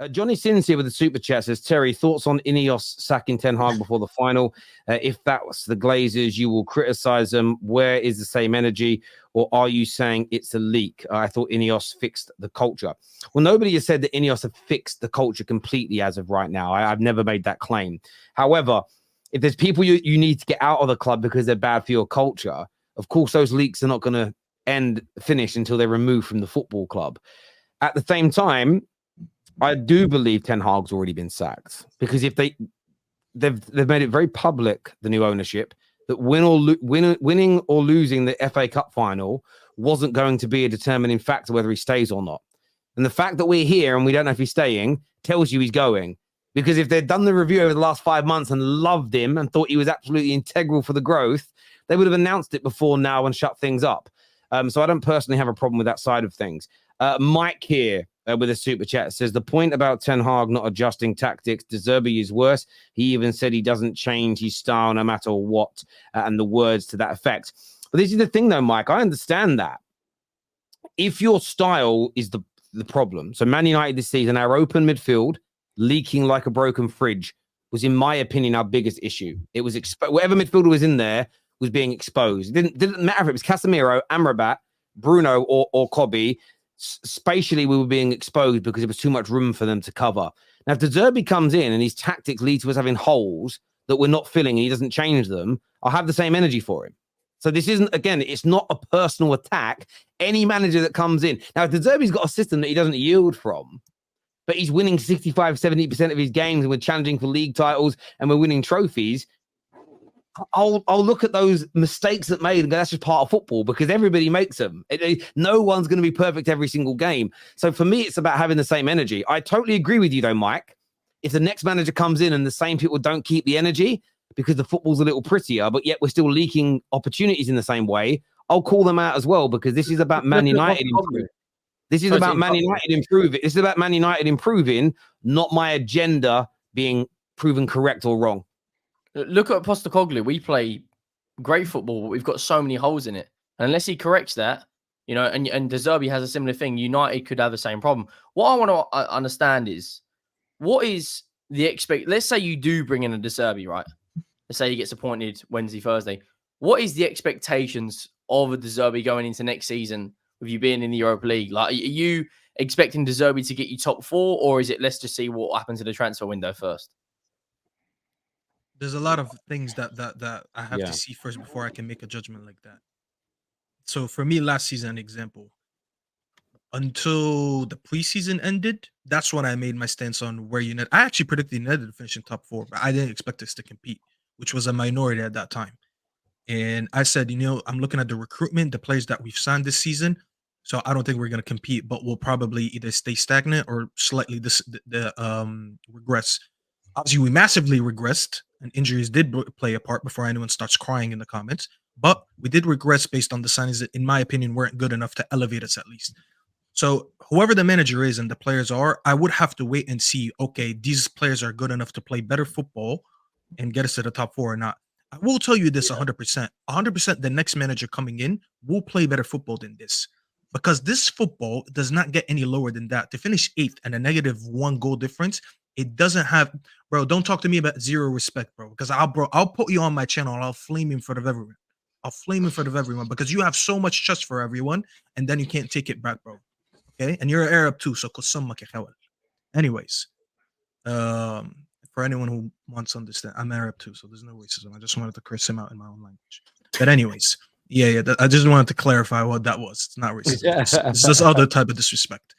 Johnny Sins here with the super chat says, Terry, thoughts on Ineos sacking Ten Hag before the final? If that was the Glazers, you will criticize them. Where is the same energy? Or are you saying it's a leak? I thought Ineos fixed the culture. Well, nobody has said that Ineos have fixed the culture completely as of right now. I've never made that claim. However, if there's people you need to get out of the club because they're bad for your culture, of course, those leaks are not going to finish until they're removed from the football club. At the same time, I do believe Ten Hag's already been sacked, because if they've made it very public, the new ownership, that winning or losing the FA Cup final wasn't going to be a determining factor whether he stays or not. And the fact that we're here and we don't know if he's staying tells you he's going. Because if they'd done the review over the last 5 months and loved him and thought he was absolutely integral for the growth, they would have announced it before now and shut things up. So I don't personally have a problem with that side of things. Mike here with a super chat says, the point about Ten Hag not adjusting tactics, De Zerbi is worse. He even said he doesn't change his style no matter what, and the words to that effect. But this is the thing, though, Mike. I understand that. If your style is the problem, so Man United this season, our open midfield leaking like a broken fridge was, in my opinion, our biggest issue. It was whatever midfielder was in there was being exposed. It didn't matter if it was Casemiro, Amrabat, Bruno, or Kobe. Spatially, we were being exposed because there was too much room for them to cover. Now, if De Zerbi comes in and his tactics lead to us having holes that we're not filling and he doesn't change them, I'll have the same energy for him. So this isn't, again, it's not a personal attack. Any manager that comes in. Now, De Zerbi's got a system that he doesn't yield from, but he's winning 65, 70% of his games and we're challenging for league titles and we're winning trophies. I'll look at those mistakes that made and go, that's just part of football, because everybody makes them. No one's going to be perfect every single game. So for me, it's about having the same energy. I totally agree with you, though, Mike. If the next manager comes in and the same people don't keep the energy because the football's a little prettier, but yet we're still leaking opportunities in the same way, I'll call them out as well, because this is about Man United improving. This is about Man United improving. This is about Man United improving, not my agenda being proven correct or wrong. Look at Postecoglou. We play great football, but we've got so many holes in it. And unless he corrects that, you know, and De Zerbi has a similar thing, United could have the same problem. What I want to understand is, what is the let's say you do bring in a De Zerbi, right? Let's say he gets appointed Wednesday, Thursday. What is the expectations of a De Zerbi going into next season with you being in the Europa League? Like, are you expecting De Zerbi to get you top 4, or is it let's just see what happens in the transfer window first? There's a lot of things that I have to see first before I can make a judgment like that. So for me, last season, example, until the preseason ended, that's when I made my stance on where United. I actually predicted United to finish in top 4, but I didn't expect us to compete, which was a minority at that time. And I said, you know, I'm looking at the recruitment, the players that we've signed this season. So I don't think we're going to compete, but we'll probably either stay stagnant or slightly regress. Obviously, we massively regressed, and injuries did play a part before anyone starts crying in the comments. But we did regress based on the signings that, in my opinion, weren't good enough to elevate us at least. So whoever the manager is and the players are, I would have to wait and see, okay, these players are good enough to play better football and get us to the top 4 or not. I will tell you this 100%. 100% the next manager coming in will play better football than this. Because this football does not get any lower than that. To finish 8th and a -1 goal difference, it doesn't have, bro. Don't talk to me about zero respect, bro. Because I'll put you on my channel and I'll flame you in front of everyone. I'll flame you in front of everyone because you have so much trust for everyone, and then you can't take it back, bro. Okay, and you're an Arab too, so anyways, for anyone who wants to understand, I'm Arab too, so there's no racism. I just wanted to curse him out in my own language. But anyways, I just wanted to clarify what that was. It's not racism. It's just other type of disrespect.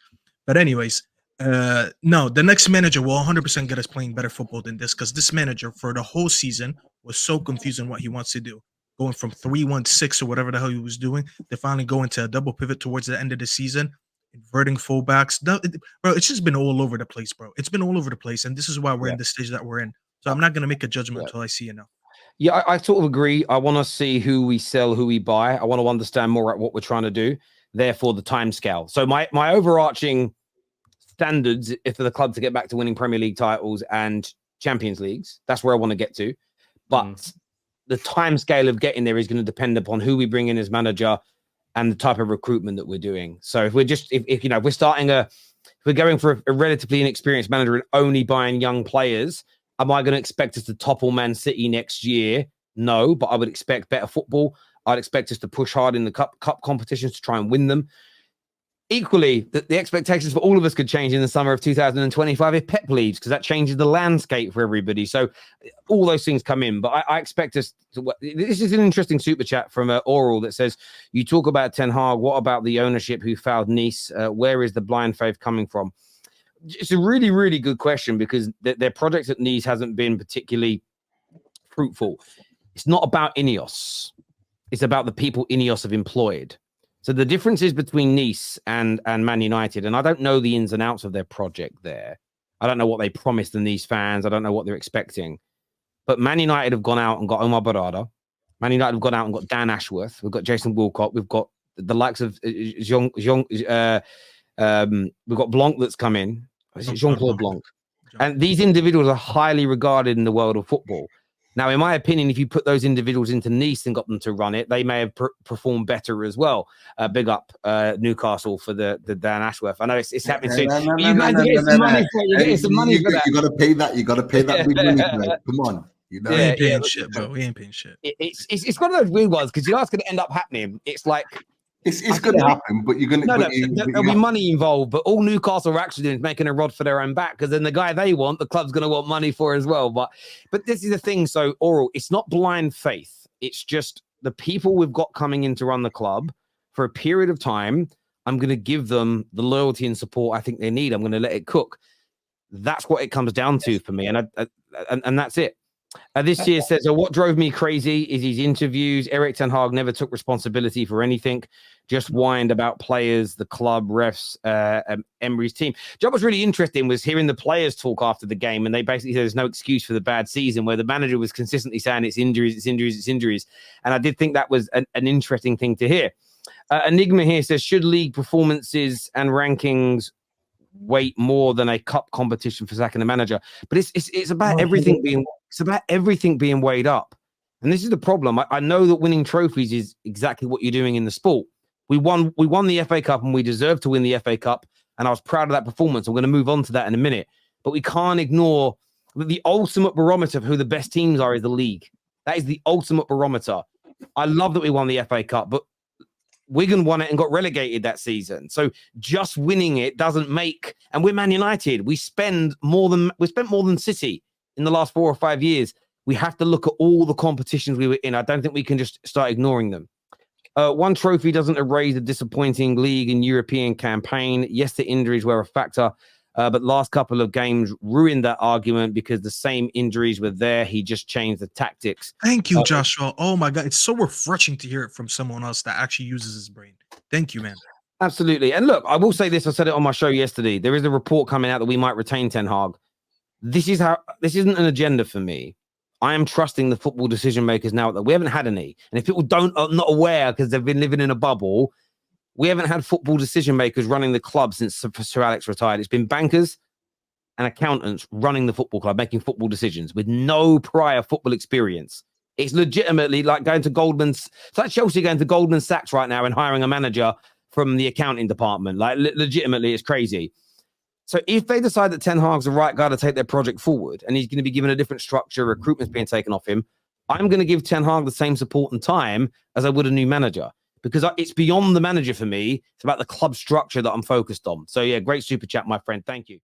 But anyways. No, the next manager will 100% get us playing better football than this, because this manager for the whole season was so confused on what he wants to do, going from 3-1-6 or whatever the hell he was doing to finally go into a double pivot towards the end of the season, inverting fullbacks. Bro, it's just been all over the place, bro. It's been all over the place, and this is why we're in the stage that we're in. So I'm not going to make a judgment until I see enough. Yeah, I sort of agree. I want to see who we sell, who we buy. I want to understand more at what we're trying to do. Therefore, the time scale. So my overarching standards for the club to get back to winning Premier League titles and Champions Leagues. That's where I want to get to. But the time scale of getting there is going to depend upon who we bring in as manager and the type of recruitment that we're doing. So if we're just, if we're starting a If we're going for a relatively inexperienced manager and only buying young players, am I going to expect us to topple Man City next year? No, but I would expect better football. I'd expect us to push hard in the cup competitions to try and win them. Equally, the expectations for all of us could change in the summer of 2025 if Pep leaves, because that changes the landscape for everybody. So all those things come in. But I expect us to... This is an interesting super chat from Oral that says, you talk about Ten Hag. What about the ownership who failed Nice? Where is the blind faith coming from? It's a really, really good question, because their project at Nice hasn't been particularly fruitful. It's not about Ineos. It's about the people Ineos have employed. So the differences between Nice and Man United, and I don't know the ins and outs of their project there. I don't know what they promised the Nice fans. I don't know what they're expecting. But Man United have gone out and got Omar Barada. Man United have gone out and got Dan Ashworth. We've got Jason Wilcott. We've got the likes of we've got Blanc that's come in. Jean-Claude Blanc. And these individuals are highly regarded in the world of football. Now, in my opinion, if you put those individuals into Nice and got them to run it, they may have performed better as well. Big up Newcastle for the Dan Ashworth. I know it's happening soon. You guys are getting some money for it. You're getting some money for that. You got to pay that. You got to pay that big money for it. Come on. You know? We ain't paying shit, bro. We ain't paying shit. It's one of those weird ones, because you know what's going to end up happening. It's like... It's going to happen, but you're going to... There'll be money involved, but all Newcastle are actually doing is making a rod for their own back, because then the guy they want, the club's going to want money for as well. But this is the thing. So, Oral, it's not blind faith. It's just the people we've got coming in to run the club for a period of time. I'm going to give them the loyalty and support I think they need. I'm going to let it cook. That's what it comes down to for me, and that's it. This year says, what drove me crazy is his interviews. Erik Ten Hag never took responsibility for anything, just whined about players, the club, refs, Emery's team. What was really interesting was hearing the players talk after the game, and they basically said there's no excuse for the bad season, where the manager was consistently saying it's injuries, it's injuries, it's injuries. And I did think that was an interesting thing to hear. Enigma here says, should league performances and rankings weight more than a cup competition for sacking a manager? But it's about everything being weighed up, and this is the problem. I know that winning trophies is exactly what you're doing in the sport. We won the FA Cup, and we deserve to win the FA Cup, and I was proud of that performance. I'm going to move on to that in a minute, but we can't ignore the ultimate barometer of who the best teams are is the league. That is the ultimate barometer. I love that we won the FA Cup, but Wigan won it and got relegated that season. So just winning it doesn't make, and we're Man United. We spent more than City in the last 4 or 5 years. We have to look at all the competitions we were in. I don't think we can just start ignoring them. One trophy doesn't erase a disappointing league and European campaign. Yes, the injuries were a factor, but last couple of games ruined that argument because the same injuries were there. He just changed the tactics. Thank you, Joshua. Oh my God. It's so refreshing to hear it from someone else that actually uses his brain. Thank you, man. Absolutely. And look, I will say this. I said it on my show yesterday. There is a report coming out that we might retain Ten Hag. This isn't an agenda for me. I am trusting the football decision makers now that we haven't had any. And if people are not aware because they've been living in a bubble, we haven't had football decision makers running the club since Sir Alex retired. It's been bankers and accountants running the football club, making football decisions with no prior football experience. It's legitimately like going to Goldman's. It's like Chelsea going to Goldman Sachs right now and hiring a manager from the accounting department. Like legitimately, it's crazy. So if they decide that Ten Hag's the right guy to take their project forward and he's going to be given a different structure, recruitment's being taken off him, I'm going to give Ten Hag the same support and time as I would a new manager, because it's beyond the manager for me. It's about the club structure that I'm focused on. So yeah, great super chat, my friend. Thank you.